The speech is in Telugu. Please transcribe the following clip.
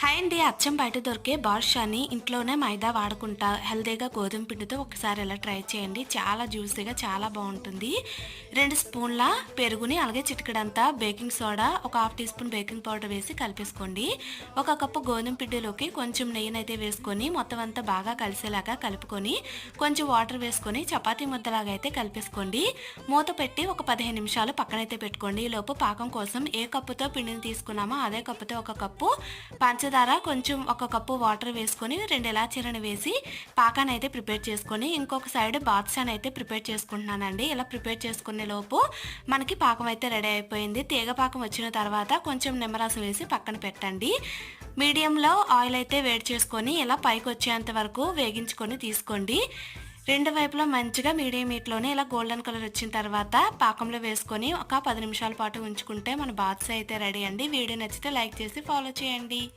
హాయ్ అండి. అచ్చం బయట దొరికే బాదుషాని ఇంట్లోనే మైదా వాడకుండా హెల్తీగా గోధుమ పిండితో ఒకసారి ఇలా ట్రై చేయండి. చాలా జ్యూసీగా చాలా బాగుంటుంది. 2 స్పూన్ల పెరుగుని అలాగే చిటికెడంతా బేకింగ్ సోడా, ఒక half teaspoon baking powder వేసి కలిపేసుకోండి. ఒక కప్పు గోధుమ పిండిలోకి కొంచెం నెయ్యినైతే వేసుకొని మొత్తం అంతా బాగా కలిసేలాగా కలుపుకొని కొంచెం వాటర్ వేసుకొని చపాతీ ముద్దలాగా అయితే కలిపేసుకోండి. మూత పెట్టి ఒక 15 నిమిషాలు పక్కనైతే పెట్టుకోండి. ఈలోపు పాకం కోసం ఏ కప్పుతో పిండిని తీసుకున్నామో అదే కప్పుతో ఒక కప్పు పంచదార, కొంచెం ఒక కప్పు వాటర్ వేసుకొని 2 ఇలాచీలను వేసి పాకాన్ని అయితే ప్రిపేర్ చేసుకొని ఇంకొక సైడ్ బాదుషాని అయితే ప్రిపేర్ చేసుకుంటున్నానండి. ఇలా ప్రిపేర్ చేసుకునే లోపు మనకి పాకం అయితే రెడీ అయిపోయింది. తీగ పాకం వచ్చిన తర్వాత కొంచెం నిమ్మరసం వేసి పక్కన పెట్టండి. మీడియంలో ఆయిల్ అయితే వేడి చేసుకొని ఇలా పైకి వచ్చేంత వరకు వేగించుకొని తీసుకోండి. 2 వైపులా మంచిగా మీడియం హీట్లోనే ఇలా గోల్డెన్ కలర్ వచ్చిన తర్వాత పాకంలో వేసుకొని ఒక 10 నిమిషాల పాటు ఉంచుకుంటే మన బాదుషా అయితే రెడీ అండి. వీడియో నచ్చితే లైక్ చేసి ఫాలో చేయండి.